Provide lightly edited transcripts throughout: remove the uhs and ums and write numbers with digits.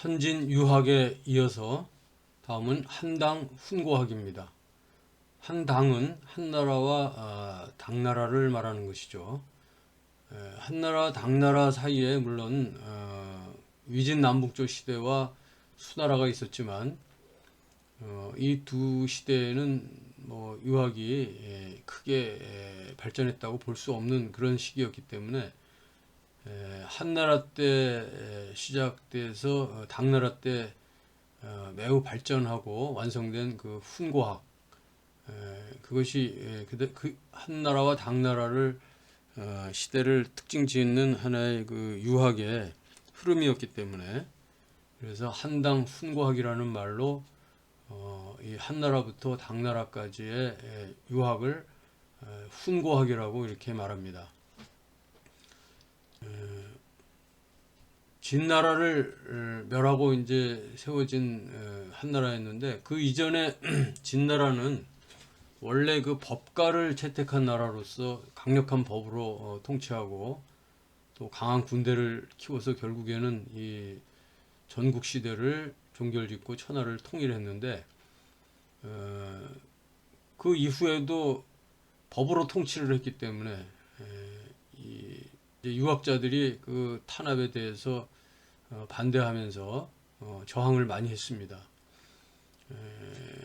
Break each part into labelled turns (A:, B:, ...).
A: 선진유학에 이어서 다음은 한당 훈고학입니다. 한당은 한나라와 당나라를 말하는 것이죠. 한나라 당나라 사이에 물론 위진남북조 시대와 수나라가 있었지만 이 두 시대에는 유학이 크게 발전했다고 볼 수 없는 그런 시기였기 때문에 한나라 때 시작돼서 당나라 때 매우 발전하고 완성된 그 훈고학, 그것이 그 한나라와 당나라를 시대를 특징 짓는 하나의 그 유학의 흐름이었기 때문에, 그래서 한당 훈고학이라는 말로 이 한나라부터 당나라까지의 유학을 훈고학이라고 이렇게 말합니다. 진나라를 멸하고 이제 세워진 한나라였는데, 그 이전에 진나라는 원래 그 법가를 채택한 나라로서 강력한 법으로 통치하고 또 강한 군대를 키워서 결국에는 이 전국 시대를 종결짓고 천하를 통일했는데, 그 이후에도 법으로 통치를 했기 때문에 이 유학자들이 그 탄압에 대해서 반대하면서 저항을 많이 했습니다.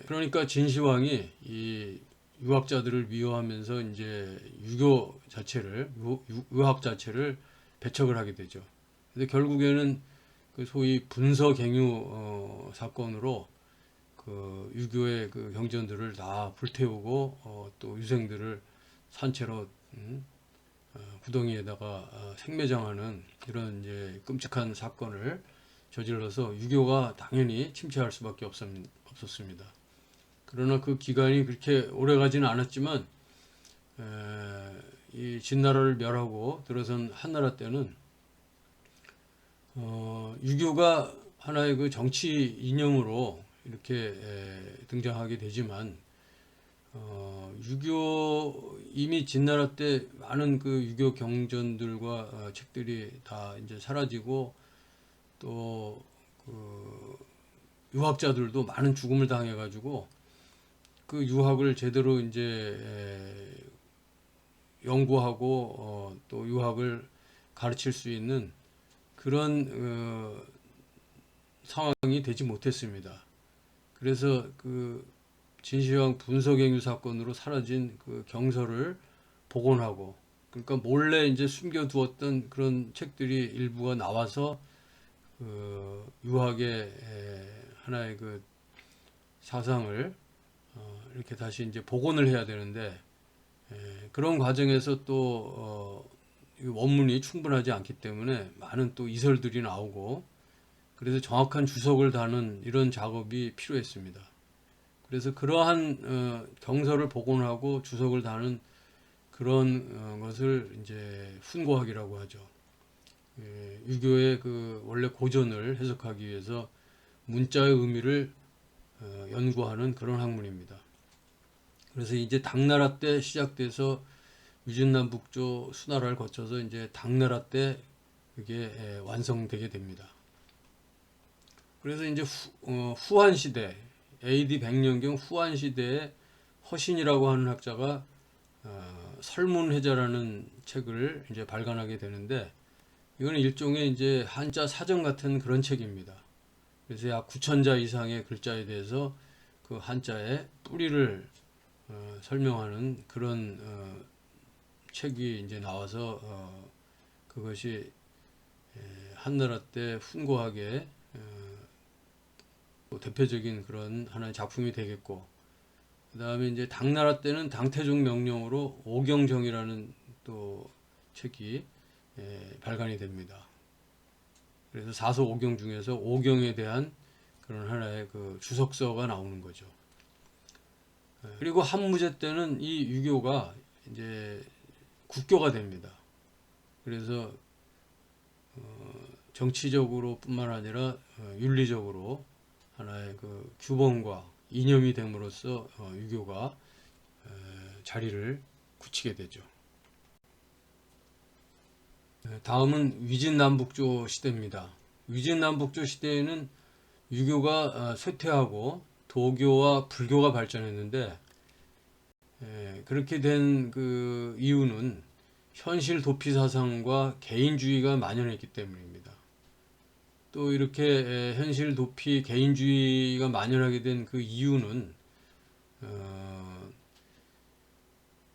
A: 그러니까 진시황이 이 유학자들을 미워하면서 이제 유교 자체를, 유학 자체를 배척을 하게 되죠. 근데 결국에는 그 소위 분서갱유 사건으로 그 유교의 그 경전들을 다 불태우고 또 유생들을 산채로 구덩이에다가 생매장하는 이런 이제 끔찍한 사건을 저질러서 유교가 당연히 침체할 수밖에 없었습니다. 그러나 그 기간이 그렇게 오래 가지는 않았지만 이 진나라를 멸하고 들어선 한나라 때는 유교가 하나의 그 정치 이념으로 이렇게 등장하게 되지만, 유교 이미 진나라 때 많은 그 유교 경전들과 책들이 다 이제 사라지고, 또 그 유학자들도 많은 죽음을 당해가지고 그 유학을 제대로 이제 연구하고 또 유학을 가르칠 수 있는 그런 상황이 되지 못했습니다. 그래서 그 진시황 분서갱유 사건으로 사라진 그 경서를 복원하고, 그러니까 몰래 이제 숨겨두었던 그런 책들이 일부가 나와서 그 유학의 하나의 그 사상을 이렇게 다시 이제 복원을 해야 되는데, 그런 과정에서 또 원문이 충분하지 않기 때문에 많은 또 이설들이 나오고, 그래서 정확한 주석을 다는 이런 작업이 필요했습니다. 그래서 그러한 경서를 복원하고 주석을 다는 그런 것을 이제 훈고학이라고 하죠. 유교의 그 원래 고전을 해석하기 위해서 문자의 의미를 연구하는 그런 학문입니다. 그래서 이제 당나라 때 시작돼서 위진남북조 수나라를 거쳐서 이제 당나라 때 그게 완성되게 됩니다. 그래서 이제 후한 시대, AD 100년경 후한 시대에 허신이라고 하는 학자가 설문회자라는 책을 이제 발간하게 되는데, 이거는 일종의 이제 한자 사전 같은 그런 책입니다. 그래서 약 9,000자 이상의 글자에 대해서 그 한자의 뿌리를 설명하는 그런 책이 이제 나와서 그것이 한나라 때 훈고학의 대표적인 그런 하나의 작품이 되겠고, 그 다음에 이제 당나라 때는 당태종 명령으로 오경정이라는 또 책이 발간이 됩니다. 그래서 사서 오경 중에서 오경에 대한 그런 하나의 그 주석서가 나오는 거죠. 그리고 한무제 때는 이 유교가 이제 국교가 됩니다. 그래서 정치적으로 뿐만 아니라 윤리적으로 하나의 그 규범과 이념이 됨으로써 유교가 자리를 굳히게 되죠. 다음은 위진남북조 시대입니다. 위진남북조 시대에는 유교가 쇠퇴하고 도교와 불교가 발전했는데, 그렇게 된 그 이유는 현실 도피 사상과 개인주의가 만연했기 때문입니다. 또 이렇게 현실 도피 개인주의가 만연하게 된 그 이유는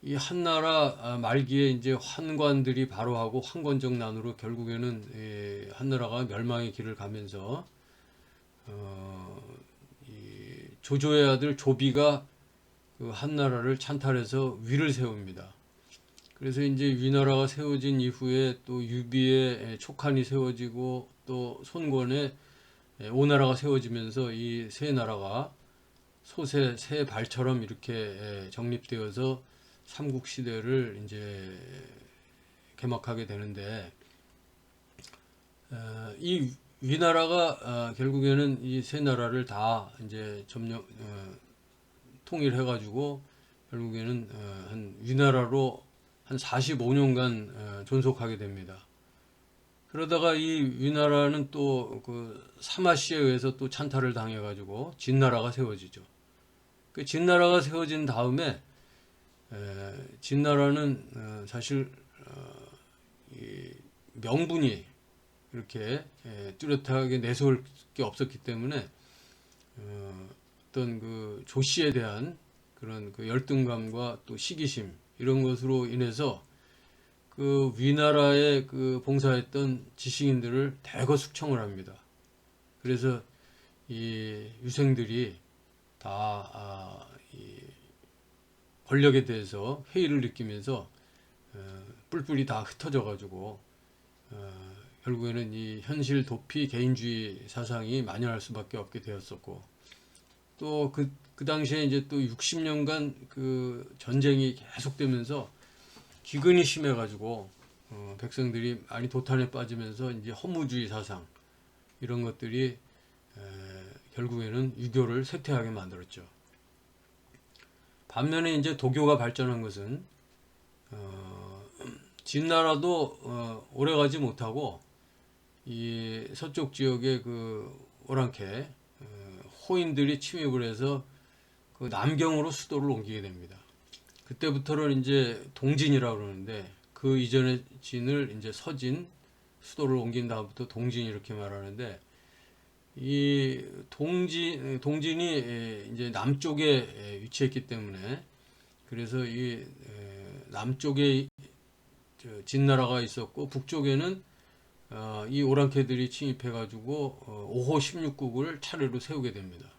A: 이 한나라 말기에 이제 환관들이 바로하고 황건적 난으로 결국에는 한나라가 멸망의 길을 가면서 이 조조의 아들 조비가 그 한나라를 찬탈해서 위를 세웁니다. 그래서 이제 위나라가 세워진 이후에 또 유비의 촉한이 세워지고 또 손권의 오나라가 세워지면서 이 세 나라가 소세 새 발처럼 이렇게 정립되어서 삼국 시대를 이제 개막하게 되는데, 이 위나라가 결국에는 이 세 나라를 다 이제 점령 통일해가지고 결국에는 한 위나라로 한 45년간 존속하게 됩니다. 그러다가 이 위나라는 또 그 사마씨에 의해서 또 찬탈을 당해가지고 진나라가 세워지죠. 그 진나라가 세워진 다음에 진나라는 사실 이 명분이 이렇게 뚜렷하게 내세울 게 없었기 때문에 어떤 그 조씨에 대한 그런 그 열등감과 또 시기심 이런 것으로 인해서 그 위나라에 그 봉사했던 지식인들을 대거 숙청을 합니다. 그래서 이 유생들이 다 이 권력에 대해서 회의를 느끼면서 뿔뿔이 다 흩어져 가지고 결국에는 이 현실 도피 개인주의 사상이 만연할 수밖에 없게 되었었고, 또 그 당시에 이제 또 60년간 그 전쟁이 계속되면서 기근이 심해가지고 백성들이 많이 도탄에 빠지면서 이제 허무주의 사상 이런 것들이 결국에는 유교를 쇠퇴하게 만들었죠. 반면에 이제 도교가 발전한 것은 진나라도 오래가지 못하고 이 서쪽 지역의 그 오랑캐 호인들이 침입을 해서 그 남경으로 수도를 옮기게 됩니다. 그때부터는 이제 동진이라고 그러는데, 그 이전의 진을 이제 서진, 수도를 옮긴 다음부터 동진 이렇게 말하는데, 이 동진이 이제 남쪽에 위치했기 때문에, 그래서 이 남쪽에 진나라가 있었고 북쪽에는 이 오랑캐들이 침입해가지고 5호 16국을 차례로 세우게 됩니다.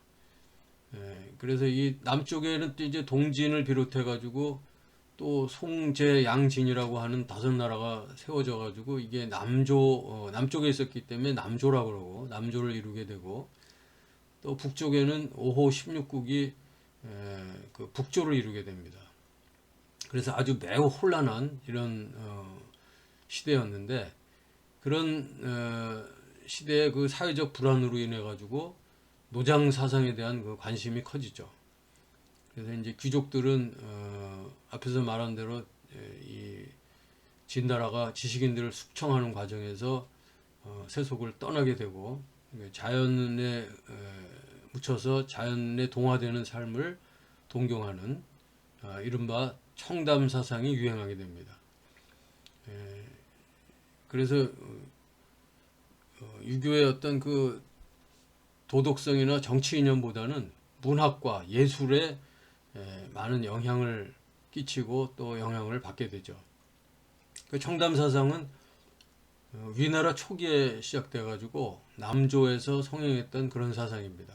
A: 그래서 이 남쪽에는 또 이제 동진을 비롯해가지고 또 송제, 양진이라고 하는 5나라가 세워져가지고 이게 남쪽에 있었기 때문에 남조라고 그러고 남조를 이루게 되고, 또 북쪽에는 5호 16국이 그 북조를 이루게 됩니다. 그래서 아주 매우 혼란한 이런 시대였는데, 그런 시대의 그 사회적 불안으로 인해 가지고 노장 사상에 대한 그 관심이 커지죠. 그래서 이제 귀족들은 앞에서 말한 대로 이 진나라가 지식인들을 숙청하는 과정에서 세속을 떠나게 되고 자연에 묻혀서 자연에 동화되는 삶을 동경하는 이른바 청담 사상이 유행하게 됩니다. 그래서 유교의 어떤 그 도덕성이나 정치 이념보다는 문학과 예술에 많은 영향을 끼치고 또 영향을 받게 되죠. 그 청담 사상은 위나라 초기에 시작돼 가지고 남조에서 성행했던 그런 사상입니다.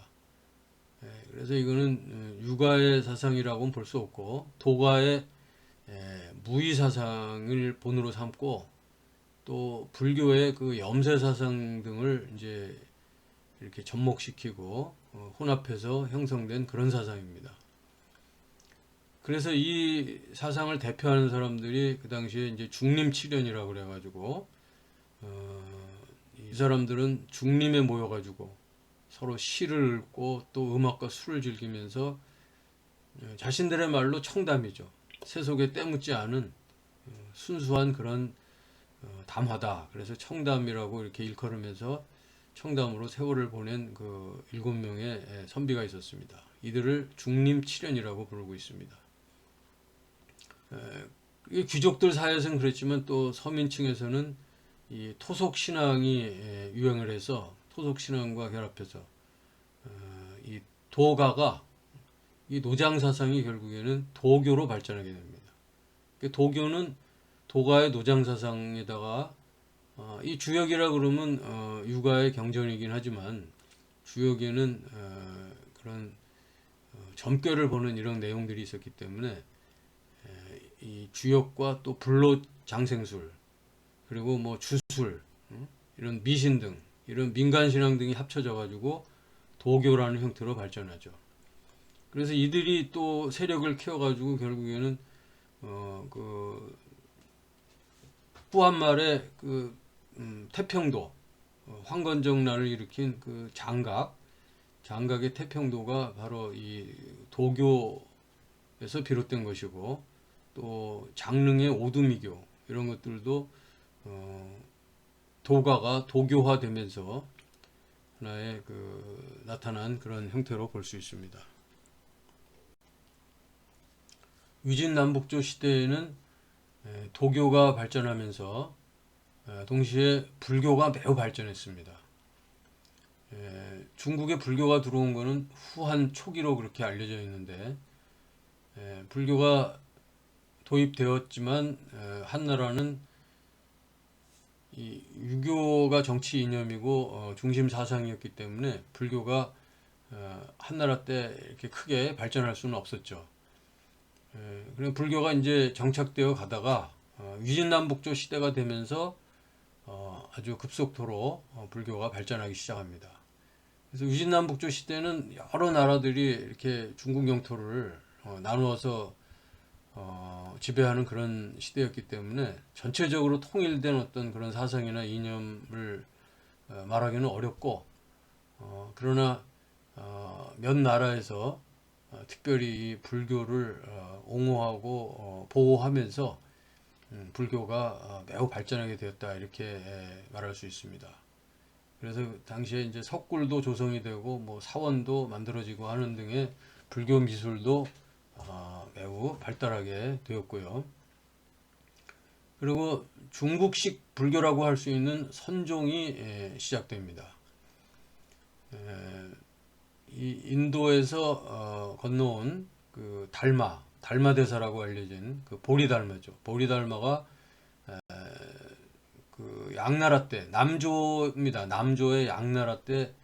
A: 그래서 이거는 유가의 사상이라고는 볼 수 없고 도가의 무의 사상을 본으로 삼고, 또 불교의 그 염세 사상 등을 이제 이렇게 접목시키고 혼합해서 형성된 그런 사상입니다. 그래서 이 사상을 대표하는 사람들이 그 당시에 이제 중림칠연이라고 그래가지고 이 사람들은 중림에 모여가지고 서로 시를 읽고 또 음악과 술을 즐기면서 자신들의 말로 청담이죠. 세속에 때묻지 않은 순수한 그런 담화다. 그래서 청담이라고 이렇게 일컬으면서 청담으로 세월을 보낸 그 7명의 선비가 있었습니다. 이들을 중림칠연이라고 부르고 있습니다. 이 귀족들 사이에서는 그랬지만 또 서민층에서는 이 토속 신앙이 유행을 해서 토속 신앙과 결합해서 이 도가가 이 노장 사상이 결국에는 도교로 발전하게 됩니다. 도교는 도가의 노장 사상에다가 이 주역이라 그러면 육아의 경전이긴 하지만 주역에는 그런 점괘를 보는 이런 내용들이 있었기 때문에 이 주역과 또 불로 장생술 그리고 뭐 주술 이런 미신 등 이런 민간신앙 등이 합쳐져 가지고 도교라는 형태로 발전하죠. 그래서 이들이 또 세력을 키워가지고 결국에는 그 후한말에 그 태평도 황건적난을 일으킨 그 장각의 태평도가 바로 이 도교에서 비롯된 것이고 또 장릉의 오두미교 이런 것들도 도가가 도교화되면서 하나의 그 나타난 그런 형태로 볼 수 있습니다. 위진남북조 시대에는 도교가 발전하면서 동시에 불교가 매우 발전했습니다. 중국에 불교가 들어온 것은 후한 초기로 그렇게 알려져 있는데 불교가 도입되었지만 한나라는 이 유교가 정치 이념이고 중심 사상이었기 때문에 불교가 한나라 때 이렇게 크게 발전할 수는 없었죠. 그리고 불교가 이제 정착되어 가다가 위진남북조 시대가 되면서 아주 급속도로 불교가 발전하기 시작합니다. 그래서 위진남북조 시대는 여러 나라들이 이렇게 중국 영토를 나누어서 지배하는 그런 시대였기 때문에 전체적으로 통일된 어떤 그런 사상이나 이념을 말하기는 어렵고 그러나 몇 나라에서 특별히 이 불교를 옹호하고 보호하면서 불교가 매우 발전하게 되었다 이렇게 말할 수 있습니다. 그래서 당시에 이제 석굴도 조성이 되고 뭐 사원도 만들어지고 하는 등의 불교 미술도 매우 발달하게 되었고요. 그리고 중국식 불교라고 할 수 있는 선종이 시작됩니다. 이 인도에서 건너온 그 달마 대사라고 알려진 그 보리달마죠. 보리달마가 그 양나라 때 남조입니다. 남조의 양나라 때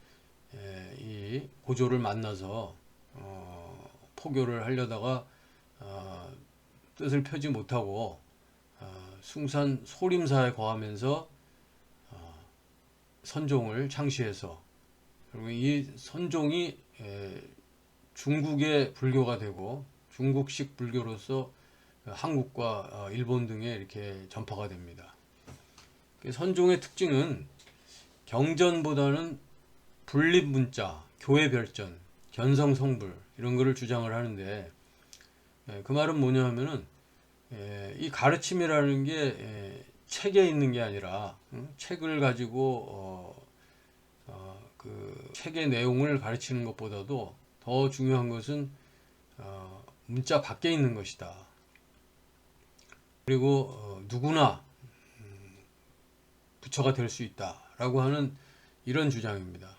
A: 이 고조를 만나서 포교를 하려다가 뜻을 펴지 못하고 숭산 소림사에 거하면서 선종을 창시해서 그리고 이 선종이 중국의 불교가 되고 중국식 불교로서 한국과 일본 등에 이렇게 전파가 됩니다. 선종의 특징은 경전보다는 분립문자, 교회별전, 견성성불 이런 거를 주장을 하는데 그 말은 뭐냐 하면은 이 가르침이라는 게 책에 있는 게 아니라 책을 가지고 그 책의 내용을 가르치는 것보다도 더 중요한 것은 문자 밖에 있는 것이다. 그리고 누구나 부처가 될 수 있다라고 하는 이런 주장입니다.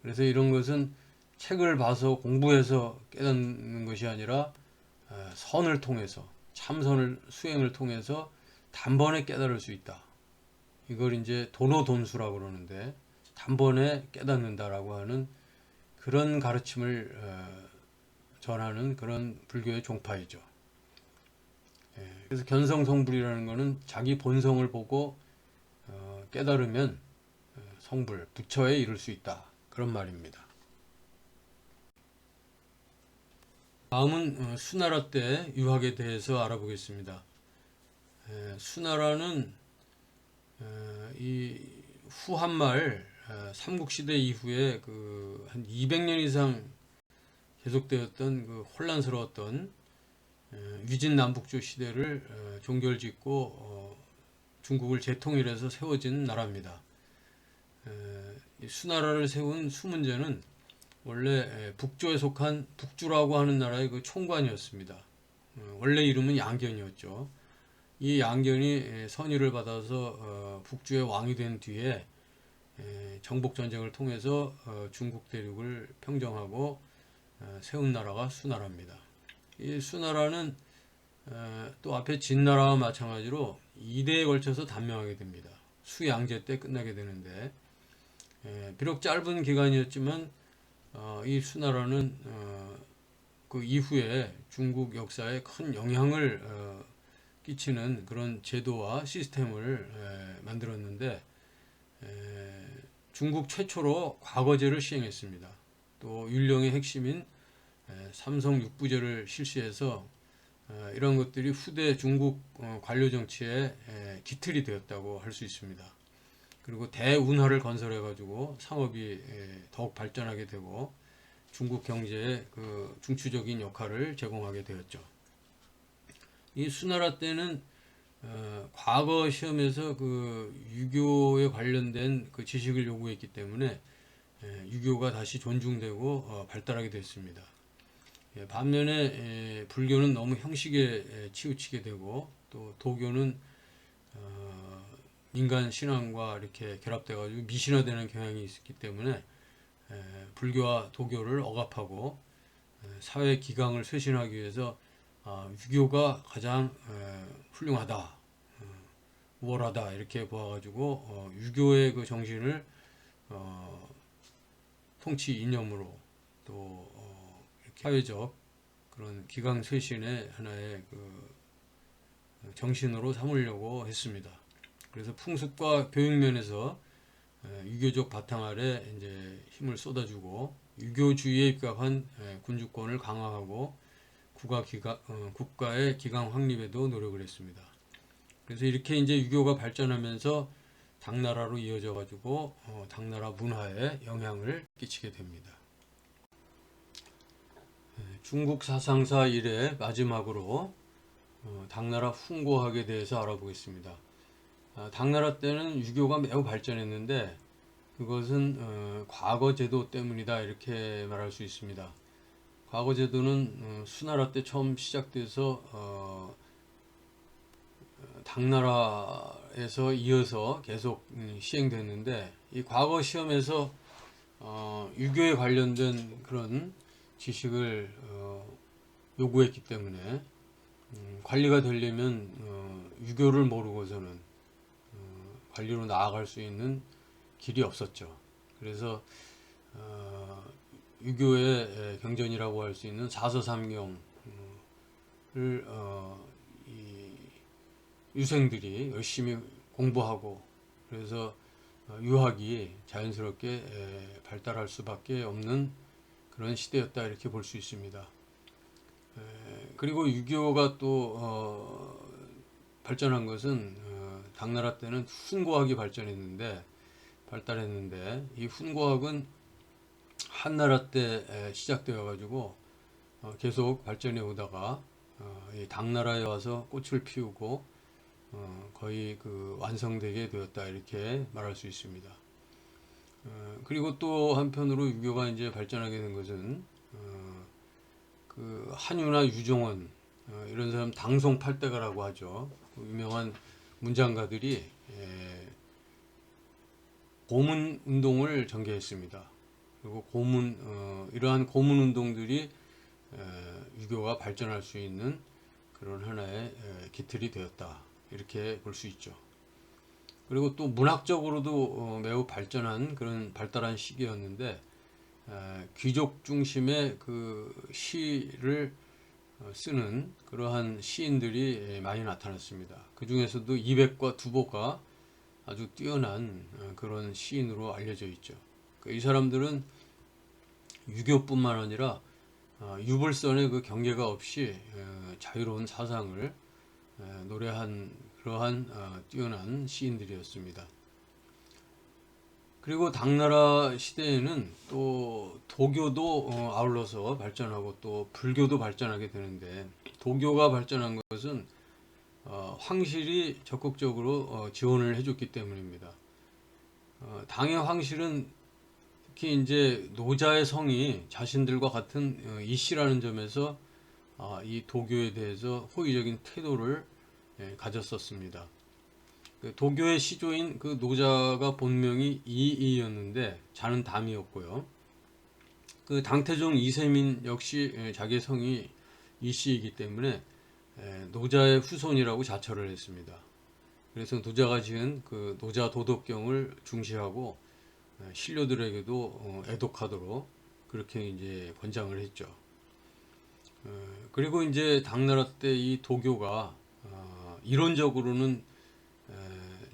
A: 그래서 이런 것은 책을 봐서 공부해서 깨닫는 것이 아니라 선을 통해서 참선을 수행을 통해서 단번에 깨달을 수 있다. 이걸 이제 도노돈수라고 그러는데 단번에 깨닫는다라고 하는 그런 가르침을 전하는 그런 불교의 종파이죠. 그래서 견성성불이라는 것은 자기 본성을 보고 깨달으면 성불, 부처에 이를 수 있다. 그런 말입니다. 다음은 수나라 때 유학에 대해서 알아보겠습니다. 수나라는 이 후한말 삼국시대 이후에 그 한 200년 이상 계속되었던 그 혼란스러웠던 위진남북조 시대를 종결짓고 중국을 재통일해서 세워진 나라입니다. 수나라를 세운 수문제는 원래 북조에 속한 북주라고 하는 나라의 그 총관이었습니다. 원래 이름은 양견이었죠. 이 양견이 선의를 받아서 북주의 왕이 된 뒤에 정복 전쟁을 통해서 중국 대륙을 평정하고 세운 나라가 수나라입니다. 이 수나라는 또 앞에 진나라와 마찬가지로 2대에 걸쳐서 단명하게 됩니다. 수양제 때 끝나게 되는데 비록 짧은 기간이었지만 이 수나라는 그 이후에 중국 역사에 큰 영향을 끼치는 그런 제도와 시스템을 만들었는데 중국 최초로 과거제를 시행했습니다. 또 율령의 핵심인 삼성 육부제를 실시해서 이런 것들이 후대 중국 관료 정치의 기틀이 되었다고 할 수 있습니다. 그리고 대운하를 건설해 가지고 상업이 더욱 발전하게 되고 중국 경제에 그 중추적인 역할을 제공하게 되었죠. 이 수나라 때는 과거 시험에서 그 유교에 관련된 그 지식을 요구했기 때문에 유교가 다시 존중되고 발달하게 됐습니다. 반면에 불교는 너무 형식에 치우치게 되고 또 도교는 인간 신앙과 이렇게 결합돼 가지고 미신화되는 경향이 있었기 때문에 불교와 도교를 억압하고 사회 기강을 쇄신하기 위해서 유교가 가장 훌륭하다, 우월하다 이렇게 보아가지고 유교의 그 정신을 통치 이념으로 또 이렇게 사회적 그런 기강 쇄신의 하나의 그 정신으로 삼으려고 했습니다. 그래서 풍습과 교육면에서 유교적 바탕 아래 이제 힘을 쏟아주고 유교주의에 입각한 군주권을 강화하고 국가의 기강 확립에도 노력을 했습니다. 그래서 이렇게 이제 유교가 발전하면서 당나라로 이어져 가지고 당나라 문화에 영향을 끼치게 됩니다. 중국 사상사 이래 마지막으로 당나라 훈고학에 대해서 알아보겠습니다. 당나라 때는 유교가 매우 발전했는데 그것은 과거 제도 때문이다 이렇게 말할 수 있습니다. 과거 제도는 수나라 때 처음 시작돼서 당나라에서 이어서 계속 시행됐는데 이 과거 시험에서 유교에 관련된 그런 지식을 요구했기 때문에 관리가 되려면 유교를 모르고서는 관리로 나아갈 수 있는 길이 없었죠. 그래서 유교의 경전이라고 할 수 있는 사서삼경을 이 유생들이 열심히 공부하고 그래서 유학이 자연스럽게 발달할 수밖에 없는 그런 시대였다 이렇게 볼 수 있습니다. 그리고 유교가 또 발전한 것은 당나라 때는 훈고학이 발달했는데 이 훈고학은 한나라 때 시작되어 가지고 계속 발전해 오다가 이 당나라에 와서 꽃을 피우고 거의 그 완성되게 되었다 이렇게 말할 수 있습니다. 그리고 또 한편으로 유교가 이제 발전하게 된 것은 그 한유나 유종원 이런 사람 당송팔대가라고 하죠. 유명한 문장가들이 고문 운동을 전개했습니다. 그리고 이러한 고문 운동들이 유교가 발전할 수 있는 그런 하나의 기틀이 되었다 이렇게 볼 수 있죠. 그리고 또 문학적으로도 매우 발달한 시기였는데 귀족 중심의 그 시를 쓰는 그러한 시인들이 많이 나타났습니다. 그 중에서도 이백과 두보가 아주 뛰어난 그런 시인으로 알려져 있죠. 이 사람들은 유교뿐만 아니라 유불선의 그 경계가 없이 자유로운 사상을 노래한 그러한 뛰어난 시인들이었습니다. 그리고 당나라 시대에는 또 도교도 아울러서 발전하고 또 불교도 발전하게 되는데 도교가 발전한 것은 황실이 적극적으로 지원을 해줬기 때문입니다. 당의 황실은 특히 이제 노자의 성이 자신들과 같은 이씨라는 점에서 이 도교에 대해서 호의적인 태도를 가졌었습니다. 그 도교의 시조인 그 노자가 본명이 이이였는데 자는 담이었고요. 그 당태종 이세민 역시 자기 성이 이씨이기 때문에 노자의 후손이라고 자처를 했습니다. 그래서 노자가 지은 그 노자 도덕경을 중시하고 신료들에게도 애독하도록 그렇게 이제 권장을 했죠. 그리고 이제 당나라 때 이 도교가 이론적으로는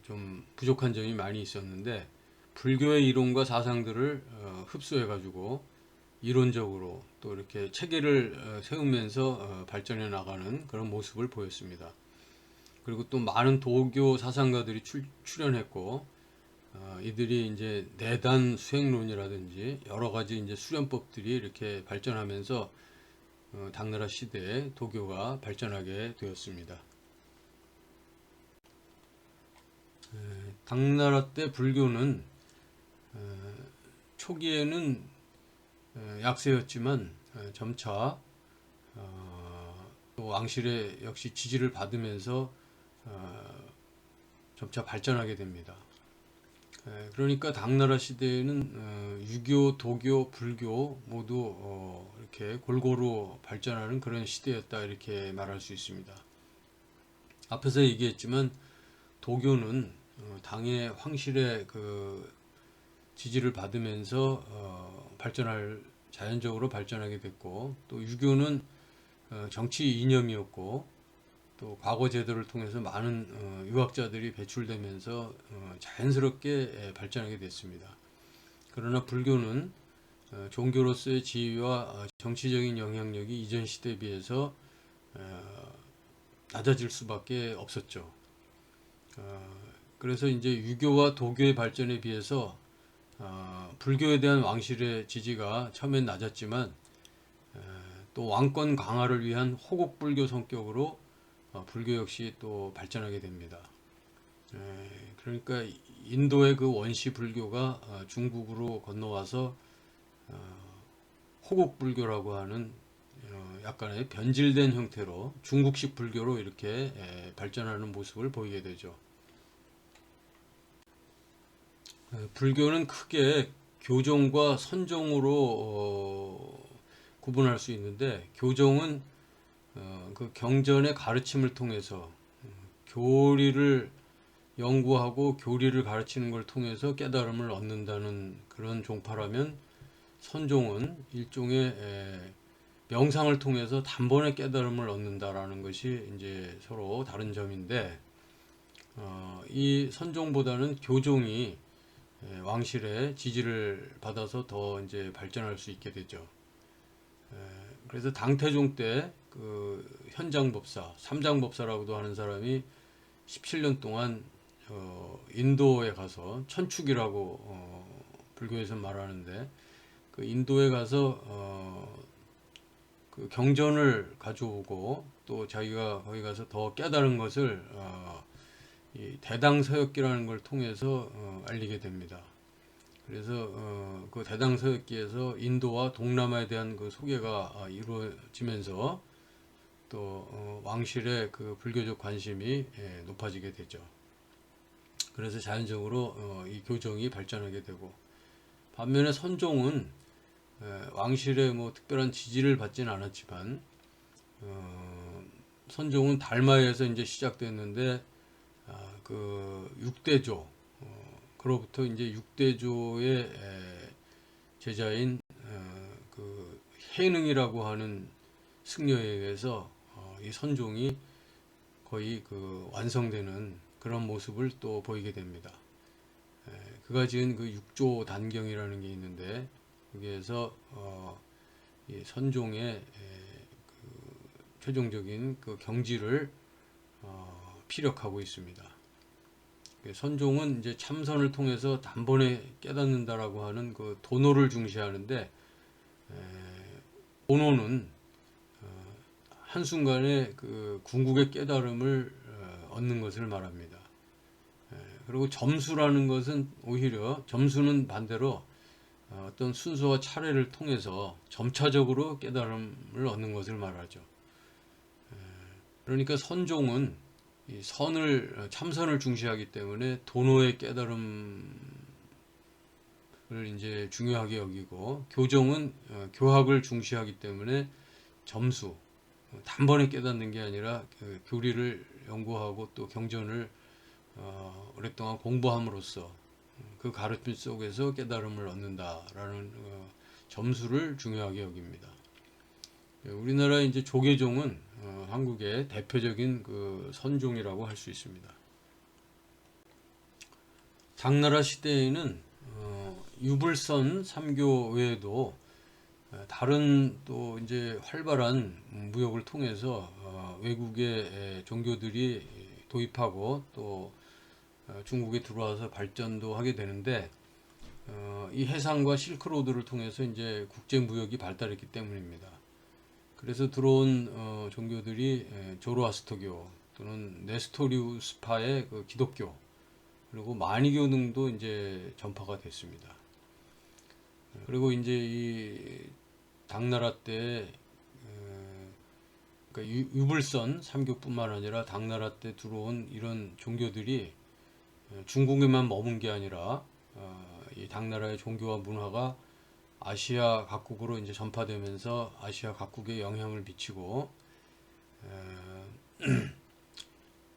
A: 좀 부족한 점이 많이 있었는데 불교의 이론과 사상들을 흡수해 가지고 이론적으로 또 이렇게 체계를 세우면서 발전해 나가는 그런 모습을 보였습니다. 그리고 또 많은 도교 사상가들이 출연했고 이들이 이제 내단 수행론이라든지 여러 가지 이제 수련법들이 이렇게 발전하면서 당나라 시대에 도교가 발전하게 되었습니다. 당나라 때 불교는 초기에는 약세였지만 점차 또 왕실의 역시 지지를 받으면서 점차 발전하게 됩니다. 그러니까 당나라 시대에는 유교, 도교, 불교 모두 이렇게 골고루 발전하는 그런 시대였다 이렇게 말할 수 있습니다. 앞에서 얘기했지만 도교는 당의 황실의 그 지지를 받으면서 자연적으로 발전하게 됐고, 또 유교는 정치 이념이었고, 또 과거 제도를 통해서 많은 유학자들이 배출되면서 자연스럽게 발전하게 됐습니다. 그러나 불교는 종교로서의 지위와 정치적인 영향력이 이전 시대에 비해서 낮아질 수밖에 없었죠. 그래서 이제 유교와 도교의 발전에 비해서 불교에 대한 왕실의 지지가 처음엔 낮았지만 또 왕권 강화를 위한 호국불교 성격으로 불교 역시 또 발전하게 됩니다. 그러니까 인도의 그 원시 불교가 중국으로 건너와서 호국불교라고 하는 약간의 변질된 형태로 중국식 불교로 이렇게 발전하는 모습을 보이게 되죠. 불교는 크게 교종과 선종으로 구분할 수 있는데, 교종은 그 경전의 가르침을 통해서 교리를 연구하고 교리를 가르치는 걸 통해서 깨달음을 얻는다는 그런 종파라면, 선종은 일종의 명상을 통해서 단번에 깨달음을 얻는다라는 것이 이제 서로 다른 점인데, 이 선종보다는 교종이 왕실의 지지를 받아서 더 이제 발전할 수 있게 되죠. 그래서 당태종 때 그 현장법사, 삼장법사라고도 하는 사람이 17년 동안 인도에 가서 천축이라고 불교에서 말하는데, 그 인도에 가서 그 경전을 가져오고 또 자기가 거기 가서 더 깨달은 것을 이 대당서역기라는 걸 통해서 알리게 됩니다. 그래서 그 대당서역기에서 인도와 동남아에 대한 그 소개가 이루어지면서 또 왕실의 그 불교적 관심이 높아지게 되죠. 그래서 자연적으로 이 교정이 발전하게 되고, 반면에 선종은 왕실의 뭐 특별한 지지를 받지는 않았지만 선종은 달마에서 이제 시작됐는데 그 6대조 그로부터 이제 6대조의 제자인 그 해능이라고 하는 승려에 의해서 이 선종이 거의 그 완성되는 그런 모습을 또 보이게 됩니다. 그가 지은 그 6조 단경이라는 게 있는데, 거기에서 이 선종의 그 최종적인 그 경지를 피력하고 있습니다. 선종은 이제 참선을 통해서 단번에 깨닫는다라고 하는 그 도노를 중시하는데, 도노는 한순간에 그 궁극의 깨달음을 얻는 것을 말합니다. 그리고 점수라는 것은 오히려, 점수는 반대로 어떤 순서와 차례를 통해서 점차적으로 깨달음을 얻는 것을 말하죠. 그러니까 선종은 이 참선을 중시하기 때문에 도노의 깨달음을 이제 중요하게 여기고, 교종은 교학을 중시하기 때문에 점수, 단번에 깨닫는 게 아니라 교리를 연구하고 또 경전을 오랫동안 공부함으로써 그 가르침 속에서 깨달음을 얻는다라는 점수를 중요하게 여깁니다. 우리나라 이제 조계종은 한국의 대표적인 그 선종이라고 할 수 있습니다. 당나라 시대에는 유불선 삼교 외에도 다른 또 이제 활발한 무역을 통해서 외국의 종교들이 도입하고 또 중국에 들어와서 발전도 하게 되는데, 이 해상과 실크로드를 통해서 이제 국제 무역이 발달했기 때문입니다. 그래서 들어온 종교들이 조로아스터교 또는 네스토리우스파의 그 기독교, 그리고 마니교 등도 이제 전파가 됐습니다. 그리고 이제 이 당나라 때 그러니까 유불선 삼교뿐만 아니라 당나라 때 들어온 이런 종교들이 중국에만 머문 게 아니라 이 당나라의 종교와 문화가 아시아 각국으로 이제 전파되면서 아시아 각국에 영향을 미치고,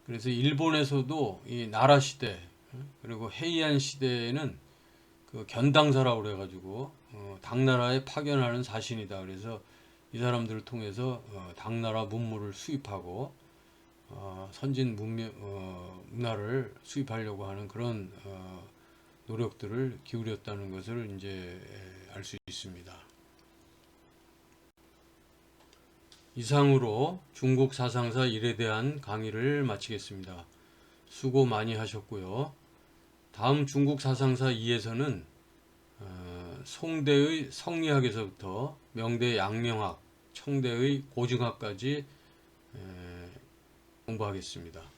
A: 그래서 일본에서도 이 나라 시대 그리고 헤이안 시대에는 그 견당사라고 그래가지고 당나라에 파견하는 사신이다. 그래서 이 사람들을 통해서 당나라 문물을 수입하고 선진 문화를 수입하려고 하는 그런 노력들을 기울였다는 것을 이제 알 수 있습니다. 이상으로 중국 사상사 1에 대한 강의를 마치겠습니다. 수고 많이 하셨고요. 다음 중국 사상사 2에서는 송대의 성리학에서부터 명대의 양명학, 청대의 고증학까지 공부하겠습니다.